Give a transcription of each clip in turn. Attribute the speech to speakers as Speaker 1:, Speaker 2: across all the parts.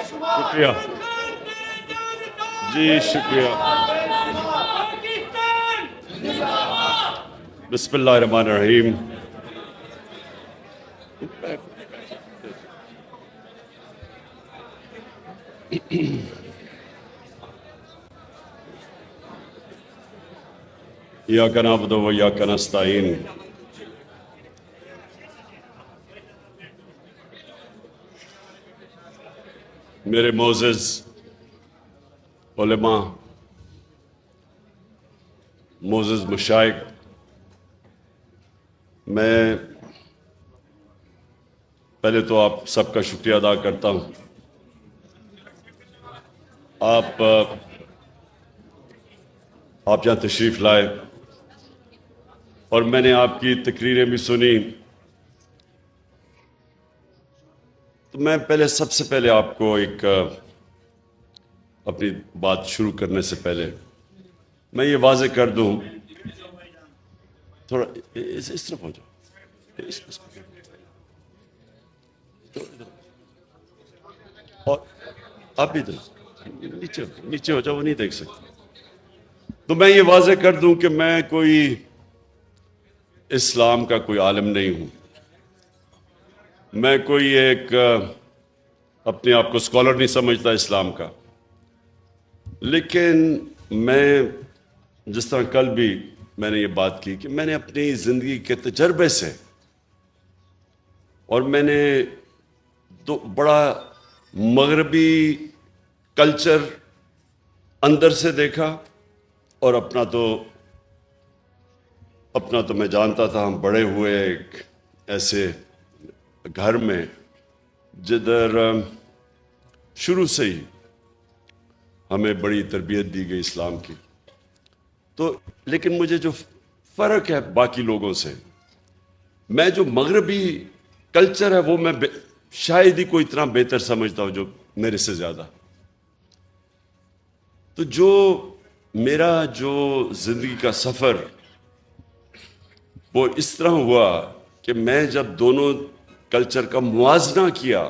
Speaker 1: شکریہ جی، شکریہ. بسم اللہ الرحمن الرحیم. ایاک نعبد و ایاک نستعین. میرے معزز علماء، معزز مشائخ، میں پہلے تو آپ سب کا شکریہ ادا کرتا ہوں. آپ یہاں تشریف لائے اور میں نے آپ کی تقریریں بھی سنی. تو میں سب سے پہلے آپ کو ایک اپنی بات شروع کرنے سے پہلے میں یہ واضح کر دوں. تھوڑا اس طرف ہو جاؤ، اور آپ بھی نیچے ہو جاؤ، وہ نہیں دیکھ سکتے. تو میں یہ واضح کر دوں کہ میں کوئی اسلام کا کوئی عالم نہیں ہوں. میں کوئی ایک اپنے آپ کو اسکالر نہیں سمجھتا اسلام کا. لیکن میں جس طرح کل بھی میں نے یہ بات کی کہ میں نے اپنی زندگی کے تجربے سے، اور میں نے تو بڑا مغربی کلچر اندر سے دیکھا، اور اپنا تو میں جانتا تھا. ہم بڑے ہوئے ایک ایسے گھر میں جدھر شروع سے ہی ہمیں بڑی تربیت دی گئی اسلام کی. تو لیکن مجھے جو فرق ہے باقی لوگوں سے، میں جو مغربی کلچر ہے وہ میں شاید ہی کوئی اتنا بہتر سمجھتا ہوں جو میرے سے زیادہ. تو میرا جو زندگی کا سفر وہ اس طرح ہوا کہ میں جب دونوں کلچر کا موازنہ کیا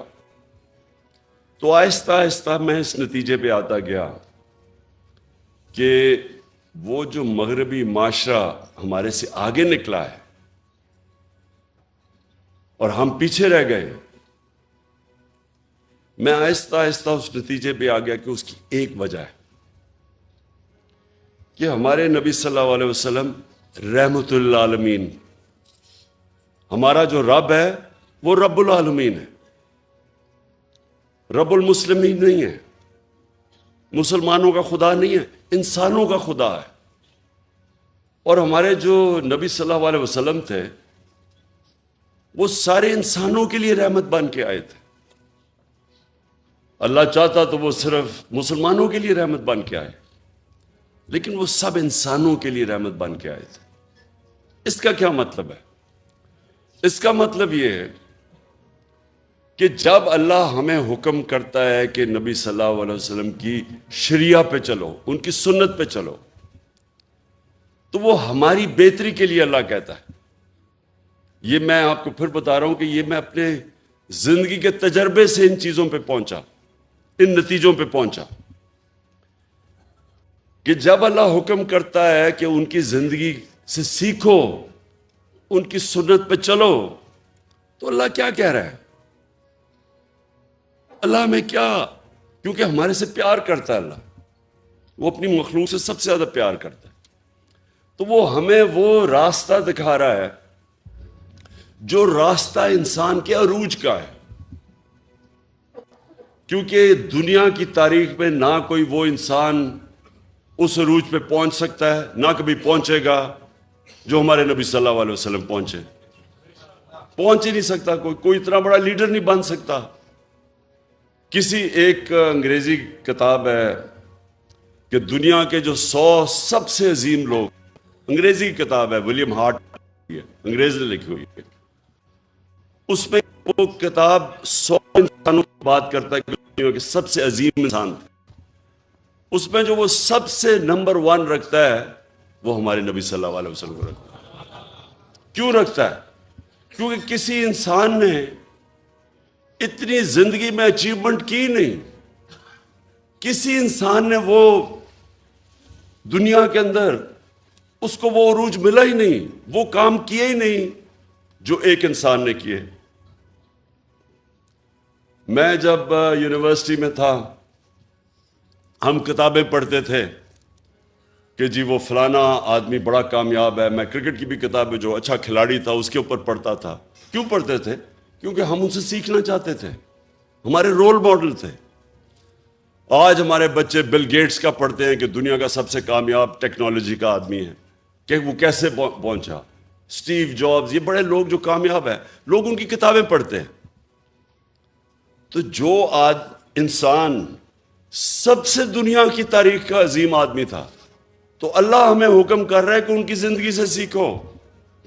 Speaker 1: تو آہستہ آہستہ میں اس نتیجے پہ آتا گیا کہ وہ جو مغربی معاشرہ ہمارے سے آگے نکلا ہے اور ہم پیچھے رہ گئے، میں آہستہ آہستہ اس نتیجے پہ آ گیا کہ اس کی ایک وجہ ہے کہ ہمارے نبی صلی اللہ علیہ وسلم رحمت للعالمین، ہمارا جو رب ہے وہ رب العالمین ہے، رب المسلمین نہیں ہے، مسلمانوں کا خدا نہیں ہے، انسانوں کا خدا ہے. اور ہمارے جو نبی صلی اللہ علیہ وسلم تھے وہ سارے انسانوں کے لیے رحمت بن کے آئے تھے. اللہ چاہتا تو وہ صرف مسلمانوں کے لیے رحمت بن کے آئے، لیکن وہ سب انسانوں کے لیے رحمت بن کے آئے تھے. اس کا کیا مطلب ہے؟ اس کا مطلب یہ ہے کہ جب اللہ ہمیں حکم کرتا ہے کہ نبی صلی اللہ علیہ وسلم کی شریعہ پہ چلو، ان کی سنت پہ چلو، تو وہ ہماری بہتری کے لیے اللہ کہتا ہے. یہ میں آپ کو پھر بتا رہا ہوں کہ یہ میں اپنے زندگی کے تجربے سے ان چیزوں پہ پہنچا، ان نتیجوں پہ پہنچا کہ جب اللہ حکم کرتا ہے کہ ان کی زندگی سے سیکھو، ان کی سنت پہ چلو، تو اللہ کیا کہہ رہا ہے؟ اللہ ہمیں کیا، کیونکہ ہمارے سے پیار کرتا ہے، اللہ وہ اپنی مخلوق سے سب سے زیادہ پیار کرتا ہے. تو وہ ہمیں وہ راستہ دکھا رہا ہے جو راستہ انسان کے عروج کا ہے. کیونکہ دنیا کی تاریخ میں نہ کوئی وہ انسان اس عروج پہ پہنچ سکتا ہے، نہ کبھی پہنچے گا جو ہمارے نبی صلی اللہ علیہ وسلم پہنچ ہی نہیں سکتا. کوئی اتنا بڑا لیڈر نہیں بن سکتا. کسی ایک انگریزی کتاب ہے کہ دنیا کے جو 100 سب سے عظیم لوگ، انگریزی کی کتاب ہے، ولیم ہارٹ انگریز نے لکھی ہوئی ہے. اس میں وہ کتاب 100 انسانوں کی بات کرتا ہے کہ دنیا کے سب سے عظیم انسان تھے. اس میں جو وہ سب سے نمبر 1 رکھتا ہے وہ ہمارے نبی صلی اللہ علیہ وسلم کو رکھتا ہے. کیوں رکھتا ہے؟ کیونکہ کسی انسان نے اتنی زندگی میں اچیومنٹ کی نہیں کسی انسان نے وہ دنیا کے اندر اس کو وہ عروج ملا ہی نہیں، وہ کام کیے ہی نہیں جو ایک انسان نے کیے۔ میں جب یونیورسٹی میں تھا، ہم کتابیں پڑھتے تھے کہ جی وہ فلانا آدمی بڑا کامیاب ہے۔ میں کرکٹ کی بھی کتابیں، جو اچھا کھلاڑی تھا اس کے اوپر پڑھتا تھا۔ کیوں پڑھتے تھے؟ کیونکہ ہم ان سے سیکھنا چاہتے تھے، ہمارے رول ماڈل تھے۔ آج ہمارے بچے بل گیٹس کا پڑھتے ہیں کہ دنیا کا سب سے کامیاب ٹیکنالوجی کا آدمی ہے، کہ وہ کیسے پہنچا۔ اسٹیو جابز، یہ بڑے لوگ جو کامیاب ہیں، لوگ ان کی کتابیں پڑھتے ہیں۔ تو جو انسان سب سے دنیا کی تاریخ کا عظیم آدمی تھا، تو اللہ ہمیں حکم کر رہا ہے کہ ان کی زندگی سے سیکھو،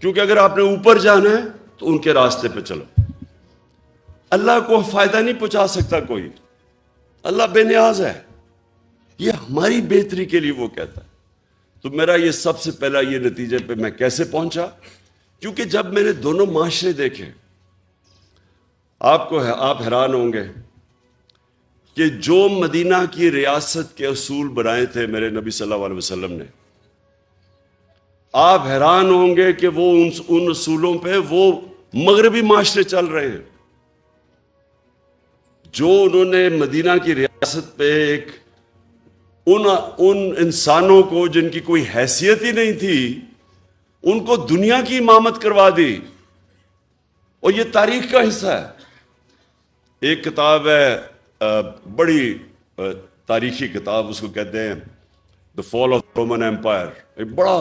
Speaker 1: کیونکہ اگر آپ نے اوپر جانا ہے تو ان کے راستے پہ چلو۔ اللہ کو فائدہ نہیں پہنچا سکتا کوئی، اللہ بے نیاز ہے، یہ ہماری بہتری کے لیے وہ کہتا ہے۔ تو میرا یہ سب سے پہلا یہ نتیجے پہ میں کیسے پہنچا، کیونکہ جب میں نے دونوں معاشرے دیکھے، آپ حیران ہوں گے کہ جو مدینہ کی ریاست کے اصول بنائے تھے میرے نبی صلی اللہ علیہ وسلم نے، آپ حیران ہوں گے کہ وہ ان اصولوں پہ وہ مغربی معاشرے چل رہے ہیں۔ جو انہوں نے مدینہ کی ریاست پہ ایک ان انسانوں کو جن کی کوئی حیثیت ہی نہیں تھی، ان کو دنیا کی امامت کروا دی، اور یہ تاریخ کا حصہ ہے۔ ایک کتاب ہے، بڑی تاریخی کتاب، اس کو کہتے ہیں دا فال آف رومن ایمپائر، ایک بڑا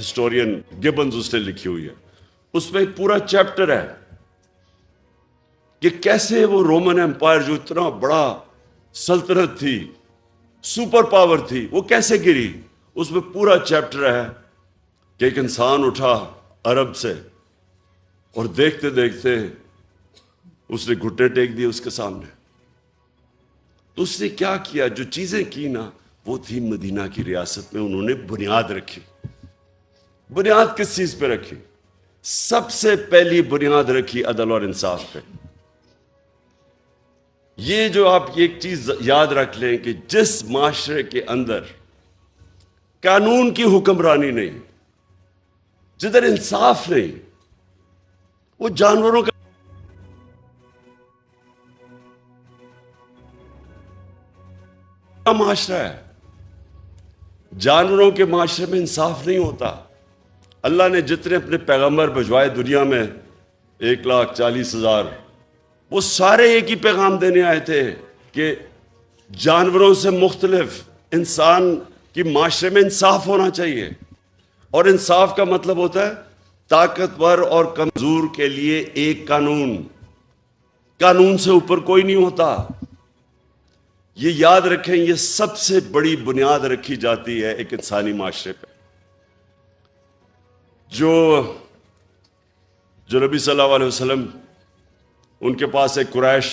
Speaker 1: ہسٹورین گبنز اس نے لکھی ہوئی ہے۔ اس میں ایک پورا چیپٹر ہے کہ کیسے وہ رومن ایمپائر جو اتنا بڑا سلطنت تھی، سپر پاور تھی، وہ کیسے گری۔ اس میں پورا چیپٹر ہے کہ ایک انسان اٹھا عرب سے، اور دیکھتے دیکھتے اس نے گھٹنے ٹیک دیے اس کے سامنے۔ تو اس نے کیا کیا؟ جو چیزیں کی نا، وہ تھی مدینہ کی ریاست میں انہوں نے بنیاد رکھی۔ بنیاد کس چیز پہ رکھی؟ سب سے پہلی بنیاد رکھی عدل اور انصاف پہ۔ یہ جو آپ ایک چیز یاد رکھ لیں کہ جس معاشرے کے اندر قانون کی حکمرانی نہیں، جدھر انصاف نہیں، وہ جانوروں کا معاشرہ ہے۔ جانوروں کے معاشرے میں انصاف نہیں ہوتا۔ اللہ نے جتنے اپنے پیغمبر بھجوائے دنیا میں، 1,40,000، وہ سارے ایک ہی پیغام دینے آئے تھے کہ جانوروں سے مختلف انسان کی معاشرے میں انصاف ہونا چاہیے۔ اور انصاف کا مطلب ہوتا ہے طاقتور اور کمزور کے لیے ایک قانون، قانون سے اوپر کوئی نہیں ہوتا۔ یہ یاد رکھیں، یہ سب سے بڑی بنیاد رکھی جاتی ہے ایک انسانی معاشرے پہ۔ جو نبی صلی اللہ علیہ وسلم، ان کے پاس ایک قریش،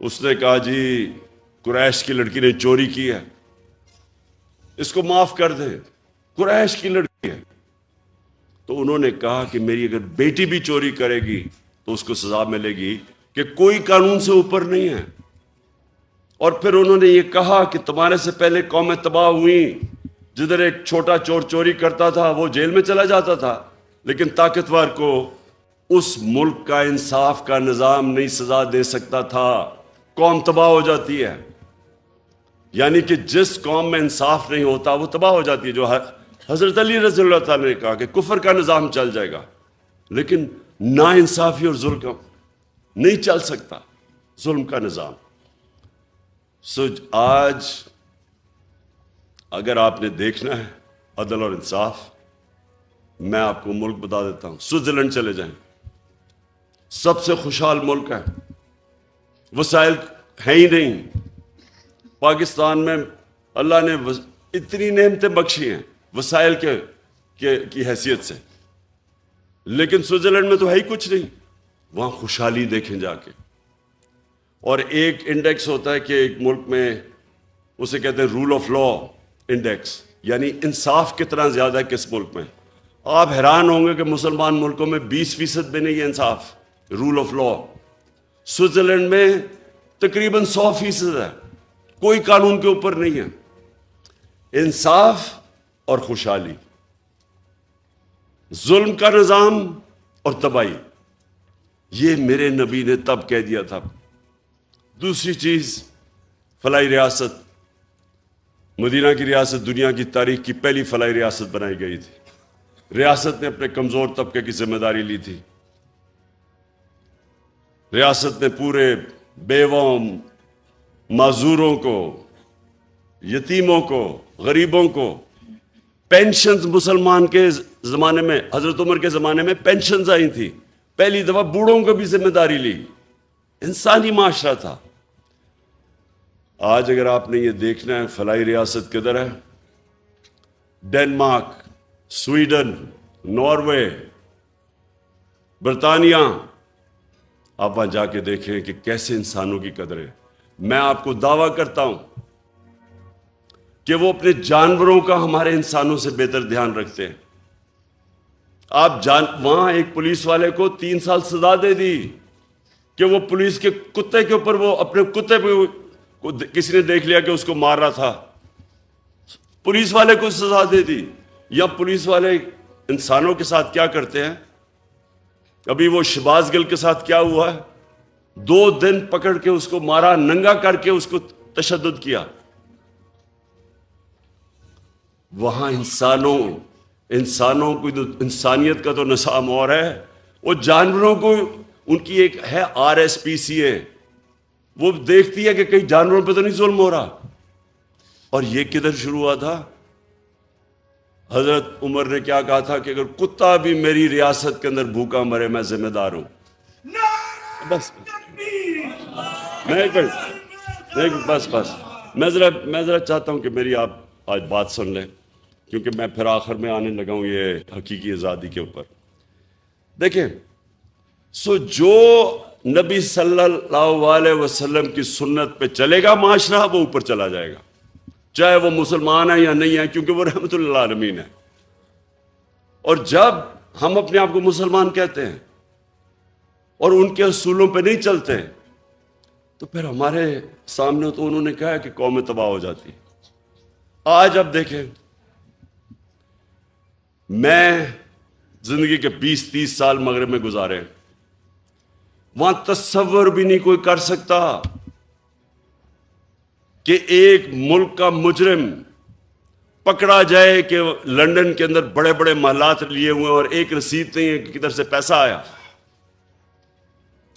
Speaker 1: اس نے کہا جی قریش کی لڑکی نے چوری کی ہے، اس کو معاف کر دیں، قریش کی لڑکی ہے۔ تو انہوں نے کہا کہ میری اگر بیٹی بھی چوری کرے گی تو اس کو سزا ملے گی، کہ کوئی قانون سے اوپر نہیں ہے۔ اور پھر انہوں نے یہ کہا کہ تمہارے سے پہلے قومیں تباہ ہوئیں، جدھر ایک چھوٹا چور چوری کرتا تھا وہ جیل میں چلا جاتا تھا، لیکن طاقتور کو اس ملک کا انصاف کا نظام نہیں سزا دے سکتا تھا، قوم تباہ ہو جاتی ہے۔ یعنی کہ جس قوم میں انصاف نہیں ہوتا وہ تباہ ہو جاتی ہے۔ جو حضرت علی رضی اللہ تعالیٰ نے کہا کہ کفر کا نظام چل جائے گا، لیکن نا انصافی اور ظلم نہیں چل سکتا، ظلم کا نظام۔ آج اگر آپ نے دیکھنا ہے عدل اور انصاف، میں آپ کو ملک بتا دیتا ہوں، سوئٹزرلینڈ چلے جائیں، سب سے خوشحال ملک ہے، وسائل ہیں ہی نہیں۔ پاکستان میں اللہ نے اتنی نعمتیں بخشی ہیں وسائل کی حیثیت سے، لیکن سوئٹزرلینڈ میں تو ہے ہی کچھ نہیں۔ وہاں خوشحالی دیکھیں جا کے۔ اور ایک انڈیکس ہوتا ہے کہ ایک ملک میں، اسے کہتے ہیں رول آف لا انڈیکس، یعنی انصاف کتنا زیادہ ہے کس ملک میں۔ آپ حیران ہوں گے کہ مسلمان ملکوں میں 20% بھی نہیں ہے انصاف، رول آف لا۔ سوئٹزرلینڈ میں تقریباً 100% ہے، کوئی قانون کے اوپر نہیں ہے. انصاف اور خوشحالی, ظلم کا نظام اور تباہی, یہ میرے نبی نے تب کہہ دیا تھا. دوسری چیز, فلاحی ریاست. مدینہ کی ریاست دنیا کی تاریخ کی پہلی فلاحی ریاست بنائی گئی تھی. ریاست نے اپنے کمزور طبقے کی ذمہ داری لی تھی. ریاست نے پورے بیووں, معذوروں کو, یتیموں کو, غریبوں کو پینشنز, مسلمان کے زمانے میں, حضرت عمر کے زمانے میں پینشنز آئی تھی. پہلی دفعہ بوڑھوں کو بھی ذمہ داری لی. انسانی معاشرہ تھا. آج اگر آپ نے یہ دیکھنا ہے فلاحی ریاست کدھر ہے, ڈنمارک, سویڈن, ناروے, برطانیہ, آپ وہاں جا کے دیکھیں کہ کیسے انسانوں کی قدر ہے. میں آپ کو دعویٰ کرتا ہوں کہ وہ اپنے جانوروں کا ہمارے انسانوں سے بہتر دھیان رکھتے ہیں. آپ وہاں ایک پولیس والے کو 3 سال سزا دے دی کہ وہ پولیس کے کتے کے اوپر, وہ اپنے کتے پہ کسی نے دیکھ لیا کہ اس کو مار رہا تھا, پولیس والے کو سزا دے دی. یا پولیس والے انسانوں کے ساتھ کیا کرتے ہیں. ابھی وہ شہباز گل کے ساتھ کیا ہوا ہے, 2 دن پکڑ کے اس کو مارا, ننگا کر کے اس کو تشدد کیا. وہاں انسانوں کو, انسانیت کا تو نظام اور ہے. وہ جانوروں کو, ان کی ایک ہے RSPCA, وہ دیکھتی ہے کہ کئی جانوروں پہ تو نہیں ظلم ہو رہا. اور یہ کدھر شروع ہوا تھا؟ حضرت عمر نے کیا کہا تھا کہ اگر کتا بھی میری ریاست کے اندر بھوکا مرے میں ذمہ دار ہوں. بس میں ذرا چاہتا ہوں کہ میری آپ آج بات سن لیں, کیونکہ میں پھر آخر میں آنے لگا ہوں یہ حقیقی آزادی کے اوپر. دیکھیں, جو نبی صلی اللہ علیہ وسلم کی سنت پہ چلے گا معاشرہ, وہ اوپر چلا جائے گا, چاہے وہ مسلمان ہے یا نہیں ہے, کیونکہ وہ رحمت للعالمین ہے. اور جب ہم اپنے آپ کو مسلمان کہتے ہیں اور ان کے اصولوں پہ نہیں چلتے, تو پھر ہمارے سامنے تو انہوں نے کہا کہ قومیں تباہ ہو جاتی. آج اب دیکھیں, میں زندگی کے 20-30 سال مغرب میں گزارے, وہاں تصور بھی نہیں کوئی کر سکتا کہ ایک ملک کا مجرم پکڑا جائے کہ لندن کے اندر بڑے بڑے محلات لیے ہوئے اور ایک رسید نہیں ہے کہ کدھر سے پیسہ آیا.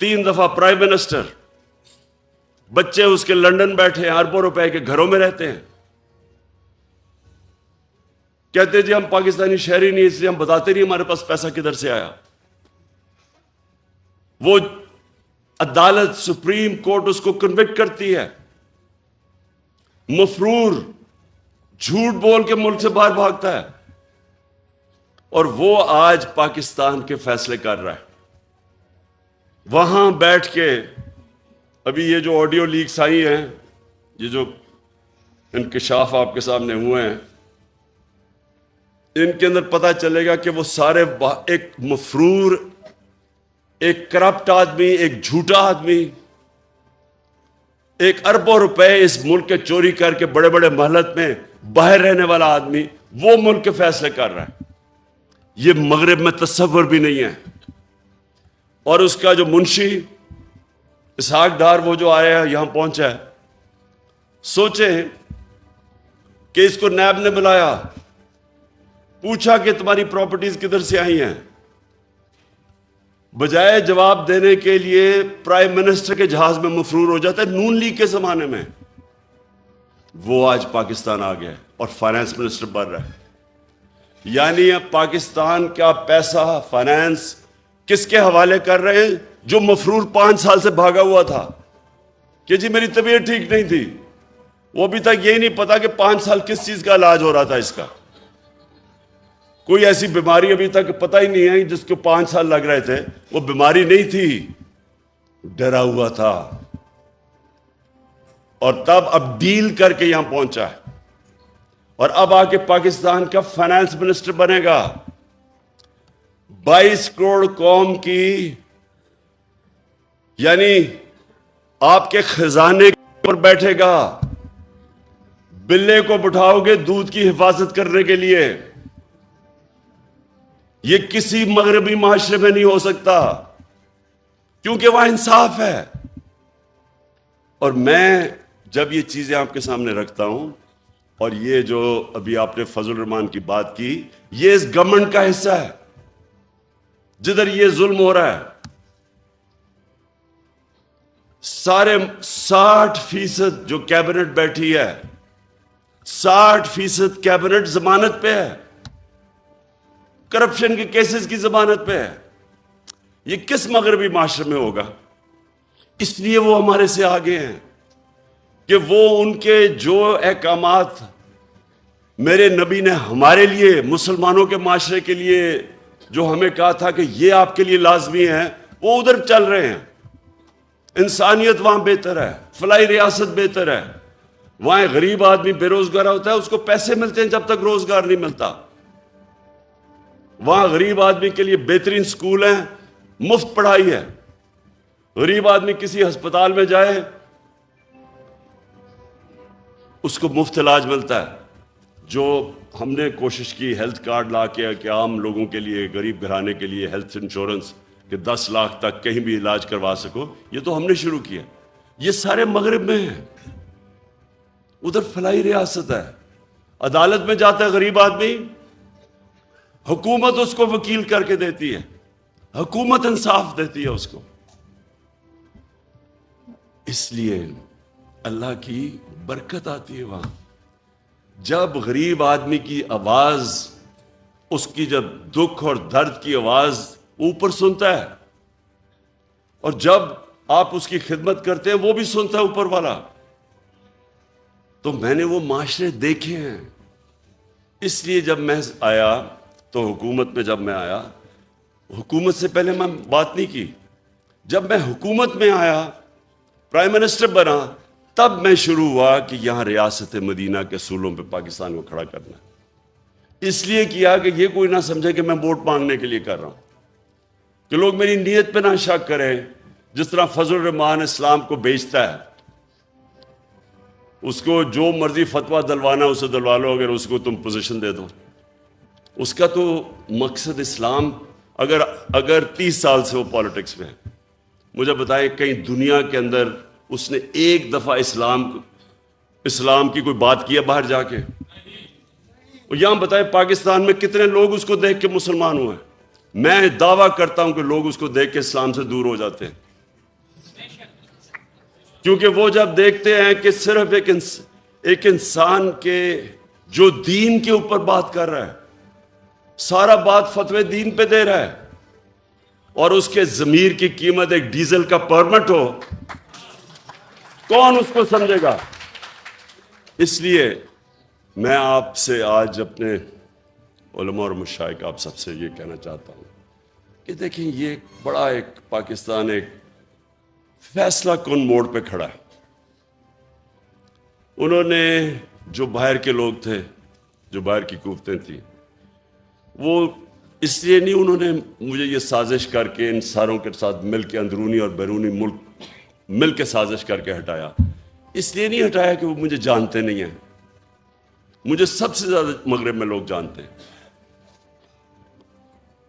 Speaker 1: 3 دفعہ پرائم منسٹر, بچے اس کے لندن بیٹھے ہیں, اربوں روپے کے گھروں میں رہتے ہیں, کہتے جی ہم پاکستانی شہری نہیں, اس لیے ہم بتاتے نہیں ہمارے پاس پیسہ کدھر سے آیا. وہ عدالت, سپریم کورٹ اس کو کنوکٹ کرتی ہے, مفرور جھوٹ بول کے ملک سے باہر بھاگتا ہے, اور وہ آج پاکستان کے فیصلے کر رہا ہے. وہاں بیٹھ کے ابھی یہ جو آڈیو لیکس آئی ہیں, یہ جو انکشاف آپ کے سامنے ہوئے ہیں, ان کے اندر پتہ چلے گا کہ وہ سارے ایک مفرور, ایک کرپٹ آدمی, ایک جھوٹا آدمی, ایک اربوں روپے اس ملک کے چوری کر کے بڑے بڑے محلت میں باہر رہنے والا آدمی, وہ ملک کے فیصلے کر رہا ہے. یہ مغرب میں تصور بھی نہیں ہے. اور اس کا جو منشی اسحاق ڈار, وہ جو آیا ہے, یہاں پہنچا ہے, سوچیں کہ اس کو نیب نے بلایا, پوچھا کہ تمہاری پراپرٹیز کدھر سے آئی ہیں, بجائے جواب دینے کے لیے پرائم منسٹر کے جہاز میں مفرور ہو جاتا ہے. نون لیگ کے زمانے میں وہ آج پاکستان آ گیا اور فائنانس منسٹر بن رہا ہے. یعنی اب پاکستان کا پیسہ, فائنانس کس کے حوالے کر رہے ہیں؟ جو مفرور 5 سال سے بھاگا ہوا تھا کہ جی میری طبیعت ٹھیک نہیں تھی, وہ ابھی تک یہی نہیں پتا کہ 5 سال کس چیز کا علاج ہو رہا تھا. اس کا کوئی ایسی بیماری ابھی تک پتہ ہی نہیں ہے جس کو 5 سال لگ رہے تھے. وہ بیماری نہیں تھی, ڈرا ہوا تھا, اور تب اب ڈیل کر کے یہاں پہنچا ہے, اور اب آ کے پاکستان کا فائنانس منسٹر بنے گا. 22 کروڑ قوم کی, یعنی آپ کے خزانے پر بیٹھے گا, بلے کو بٹھاؤ گے دودھ کی حفاظت کرنے کے لیے. یہ کسی مغربی معاشرے میں نہیں ہو سکتا کیونکہ وہاں انصاف ہے. اور میں جب یہ چیزیں آپ کے سامنے رکھتا ہوں، اور یہ جو ابھی آپ نے فضل الرحمان کی بات کی، یہ اس گورنمنٹ کا حصہ ہے جدھر یہ ظلم ہو رہا ہے. سارے 60% جو کیبنٹ بیٹھی ہے، 60% کیبنٹ ضمانت پہ ہے، کرپشن کے کیسز کی ضمانت پہ ہے. یہ کس مغربی معاشرے میں ہوگا؟ اس لیے وہ ہمارے سے آگے ہیں کہ وہ ان کے جو احکامات میرے نبی نے ہمارے لیے، مسلمانوں کے معاشرے کے لیے جو ہمیں کہا تھا کہ یہ آپ کے لیے لازمی ہے، وہ ادھر چل رہے ہیں. انسانیت وہاں بہتر ہے، فلاحی ریاست بہتر ہے. وہاں غریب آدمی بے روزگار ہوتا ہے، اس کو پیسے ملتے ہیں جب تک روزگار نہیں ملتا. وہاں غریب آدمی کے لیے بہترین سکول ہیں، مفت پڑھائی ہے. غریب آدمی کسی ہسپتال میں جائے اس کو مفت علاج ملتا ہے. جو ہم نے کوشش کی ہیلتھ کارڈ لا کے کہ عام لوگوں کے لیے، غریب گھرانے کے لیے ہیلتھ انشورنس کہ 10 لاکھ تک کہیں بھی علاج کروا سکو، یہ تو ہم نے شروع کیا. یہ سارے مغرب میں ہیں. ادھر فلاحی ریاست ہے. عدالت میں جاتا ہے غریب آدمی، حکومت اس کو وکیل کر کے دیتی ہے، حکومت انصاف دیتی ہے اس کو. اس لیے اللہ کی برکت آتی ہے وہاں. جب غریب آدمی کی آواز، اس کی جب دکھ اور درد کی آواز اوپر سنتا ہے، اور جب آپ اس کی خدمت کرتے ہیں وہ بھی سنتا ہے اوپر والا. تو میں نے وہ معاشرے دیکھے ہیں. اس لیے جب میں آیا تو حکومت میں، جب میں آیا، حکومت سے پہلے میں بات نہیں کی. جب میں حکومت میں آیا، پرائم منسٹر بنا، تب میں شروع ہوا کہ یہاں ریاست مدینہ کے اصولوں پہ پاکستان کو کھڑا کرنا. اس لیے کیا کہ یہ کوئی نہ سمجھے کہ میں ووٹ مانگنے کے لیے کر رہا ہوں، کہ لوگ میری نیت پہ نہ شک کریں. جس طرح فضل الرحمان اسلام کو بیچتا ہے، اس کو جو مرضی فتویٰ دلوانا اسے دلوا لو، اگر اس کو تم پوزیشن دے دو. اس کا تو مقصد اسلام، اگر 30 سال سے وہ پالیٹکس میں ہے، مجھے بتائیں کہیں دنیا کے اندر اس نے ایک دفعہ اسلام کی کوئی بات کیا باہر جا کے؟ اور یہاں بتائیں پاکستان میں کتنے لوگ اس کو دیکھ کے مسلمان ہوئے ہیں؟ میں دعویٰ کرتا ہوں کہ لوگ اس کو دیکھ کے اسلام سے دور ہو جاتے ہیں، کیونکہ وہ جب دیکھتے ہیں کہ صرف ایک انسان کے جو دین کے اوپر بات کر رہا ہے، سارا بات فتوے دین پہ دے رہا ہے، اور اس کے ضمیر کی قیمت ایک ڈیزل کا پرمٹ ہو، کون اس کو سمجھے گا؟ اس لیے میں آپ سے آج اپنے علماء اور مشائخ آپ سب سے یہ کہنا چاہتا ہوں کہ دیکھیں یہ بڑا ایک پاکستان ایک فیصلہ کن موڑ پہ کھڑا ہے. انہوں نے جو باہر کے لوگ تھے، جو باہر کی قوتیں تھیں، وہ اس لیے نہیں انہوں نے مجھے یہ سازش کر کے ان ساروں کے ساتھ مل کے اندرونی اور بیرونی ملک مل کے سازش کر کے ہٹایا. اس لیے نہیں ہٹایا کہ وہ مجھے جانتے نہیں ہیں. مجھے سب سے زیادہ مغرب میں لوگ جانتے ہیں.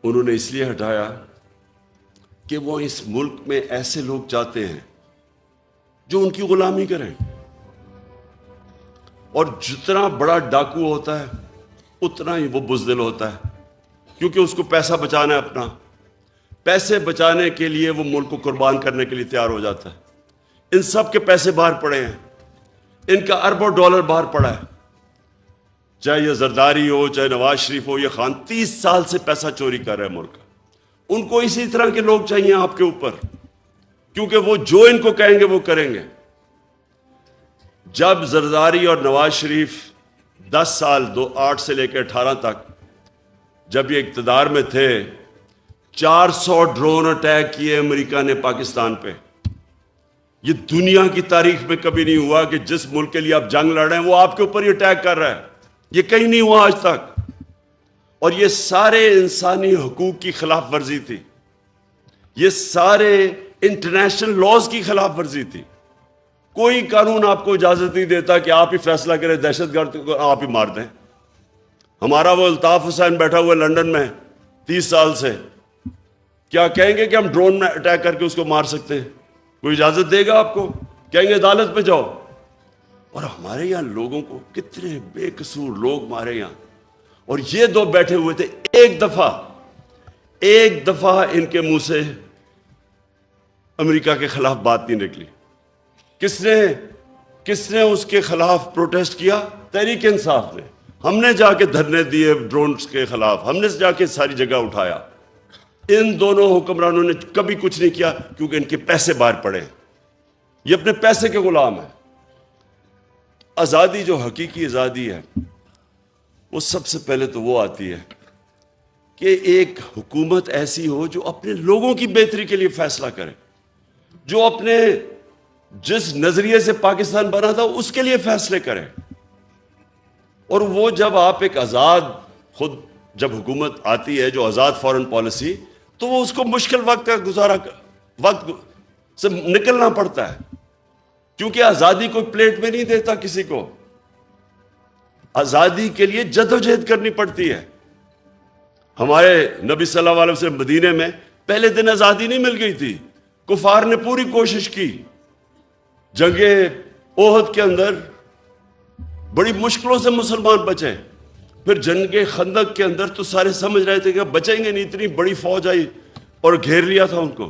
Speaker 1: انہوں نے اس لیے ہٹایا کہ وہ اس ملک میں ایسے لوگ چاہتے ہیں جو ان کی غلامی کریں. اور جتنا بڑا ڈاکو ہوتا ہے اتنا ہی وہ بزدل ہوتا ہے، کیونکہ اس کو پیسہ بچانا ہے اپنا. پیسے بچانے کے لیے وہ ملک کو قربان کرنے کے لیے تیار ہو جاتا ہے. ان سب کے پیسے باہر پڑے ہیں، ان کا اربوں ڈالر باہر پڑا ہے. چاہے یہ زرداری ہو، چاہے نواز شریف ہو، یہ خان 30 سال سے پیسہ چوری کر رہے ہیں ملک کا. ان کو اسی طرح کے لوگ چاہیے آپ کے اوپر، کیونکہ وہ جو ان کو کہیں گے وہ کریں گے. جب زرداری اور نواز شریف 10 سال 2008 سے لے کے 18 تک جب یہ اقتدار میں تھے، 400 ڈرون اٹیک کیے امریکہ نے پاکستان پہ. یہ دنیا کی تاریخ میں کبھی نہیں ہوا کہ جس ملک کے لیے آپ جنگ لڑ رہے ہیں وہ آپ کے اوپر ہی اٹیک کر رہا ہے. یہ کہیں نہیں ہوا آج تک. اور یہ سارے انسانی حقوق کی خلاف ورزی تھی، یہ سارے انٹرنیشنل لاز کی خلاف ورزی تھی. کوئی قانون آپ کو اجازت نہیں دیتا کہ آپ ہی فیصلہ کریں دہشت گرد کو آپ ہی مار دیں. ہمارا وہ الطاف حسین بیٹھا ہوا لنڈن میں 30 سال سے، کیا کہیں گے کہ ہم ڈرون میں اٹیک کر کے اس کو مار سکتے ہیں؟ کوئی اجازت دے گا آپ کو؟ کہیں گے عدالت میں جاؤ. اور ہمارے یہاں لوگوں کو کتنے بے قصور لوگ مارے یہاں. اور یہ دو بیٹھے ہوئے تھے، ایک دفعہ ان کے منہ سے امریکہ کے خلاف بات نہیں نکلی. کس نے اس کے خلاف پروٹیسٹ کیا؟ تحریک انصاف نے. ہم نے جا کے دھرنے دیے ڈرونز کے خلاف، ہم نے جا کے ساری جگہ اٹھایا. ان دونوں حکمرانوں نے کبھی کچھ نہیں کیا کیونکہ ان کے پیسے باہر پڑے. یہ اپنے پیسے کے غلام ہیں. آزادی جو حقیقی آزادی ہے وہ سب سے پہلے تو وہ آتی ہے کہ ایک حکومت ایسی ہو جو اپنے لوگوں کی بہتری کے لیے فیصلہ کرے، جو اپنے جس نظریے سے پاکستان بنا تھا اس کے لیے فیصلے کرے. اور وہ جب آپ ایک آزاد خود جب حکومت آتی ہے جو آزاد فارن پالیسی، تو وہ اس کو مشکل وقت سے نکلنا پڑتا ہے، کیونکہ آزادی کوئی پلیٹ میں نہیں دیتا کسی کو. آزادی کے لیے جدوجہد کرنی پڑتی ہے. ہمارے نبی صلی اللہ علیہ وسلم مدینے میں پہلے دن آزادی نہیں مل گئی تھی. کفار نے پوری کوشش کی. جنگ احد کے اندر بڑی مشکلوں سے مسلمان بچے. پھر جنگ خندق کے اندر تو سارے سمجھ رہے تھے کہ بچیں گے نہیں، اتنی بڑی فوج آئی اور گھیر لیا تھا ان کو.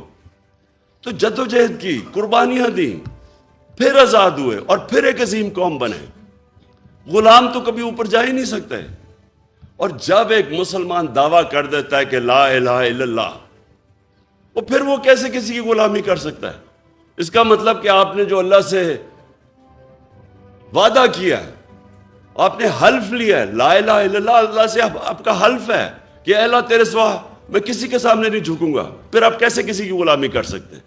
Speaker 1: تو جدوجہد کی، قربانیاں دیں، پھر آزاد ہوئے اور پھر ایک عظیم قوم بنے. غلام تو کبھی اوپر جا ہی نہیں سکتے. اور جب ایک مسلمان دعویٰ کر دیتا ہے کہ لا الہ الا اللہ، وہ پھر وہ کیسے کسی کی غلامی کر سکتا ہے؟ اس کا مطلب کہ آپ نے جو اللہ سے وعدہ کیا ہے، آپ نے حلف لیا ہے، لا الہ الا اللہ، اللہ سے آپ کا حلف ہے کہ اے اللہ تیرے سوا میں کسی کے سامنے نہیں جھکوں گا. پھر آپ کیسے کسی کی غلامی کر سکتے ہیں؟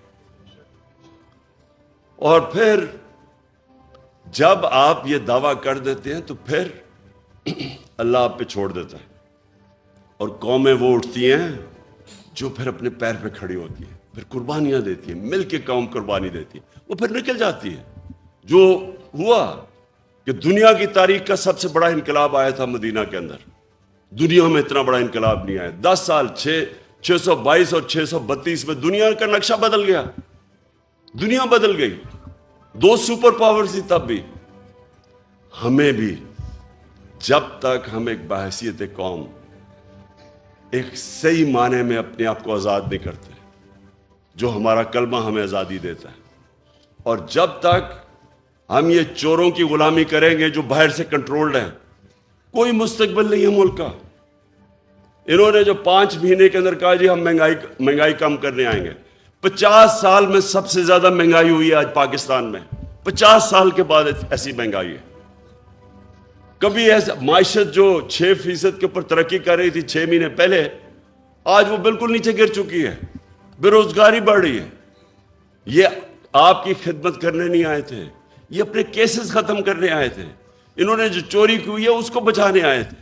Speaker 1: اور پھر جب آپ یہ دعویٰ کر دیتے ہیں تو پھر اللہ آپ پہ چھوڑ دیتا ہے. اور قومیں وہ اٹھتی ہیں جو پھر اپنے پیر پہ کھڑی ہوتی ہیں، پھر قربانیاں دیتی ہیں، مل کے قوم قربانی دیتی ہے، وہ پھر نکل جاتی ہے. جو ہوا کہ دنیا کی تاریخ کا سب سے بڑا انقلاب آیا تھا مدینہ کے اندر. دنیا میں اتنا بڑا انقلاب نہیں آیا. 10 سال 622 اور 632 میں دنیا کا نقشہ بدل گیا. دنیا بدل گئی. 2 سپر پاورز تھی تب بھی. ہمیں بھی جب تک ہم ایک بحیثیت قوم ایک صحیح معنی میں اپنے آپ کو آزاد نہیں کرتے، جو ہمارا کلمہ ہمیں آزادی دیتا ہے، اور جب تک ہم یہ چوروں کی غلامی کریں گے جو باہر سے کنٹرولڈ ہیں، کوئی مستقبل نہیں ہے ملک کا. انہوں نے جو 5 مہینے کے اندر کہا جی ہم مہنگائی کم کرنے آئیں گے. 50 سال میں سب سے زیادہ مہنگائی ہوئی ہے آج پاکستان میں. 50 سال کے بعد ایسی مہنگائی ہے. کبھی ایسا معیشت جو 6% کے اوپر ترقی کر رہی تھی 6 مہینے پہلے، آج وہ بالکل نیچے گر چکی ہے. بے روزگاری بڑھ رہی ہے. یہ آپ کی خدمت کرنے نہیں آئے تھے، یہ اپنے کیسز ختم کرنے آئے تھے. انہوں نے جو چوری کی ہوئی ہے اس کو بچانے آئے تھے.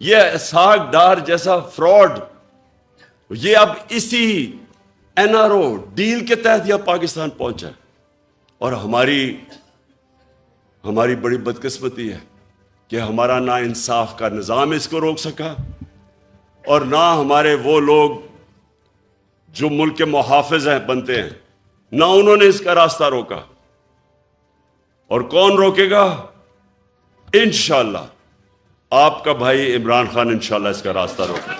Speaker 1: یہ اسحاق ڈار جیسا فراڈ، یہ اب اسی NRO ڈیل کے تحت یہ پاکستان پہنچا ہے. اور ہماری بڑی بدقسمتی ہے کہ ہمارا نہ انصاف کا نظام اس کو روک سکا، اور نہ ہمارے وہ لوگ جو ملک کے محافظ ہیں بنتے ہیں، نہ انہوں نے اس کا راستہ روکا. اور کون روکے گا؟ انشاءاللہ آپ کا بھائی عمران خان انشاءاللہ اس کا راستہ روکے.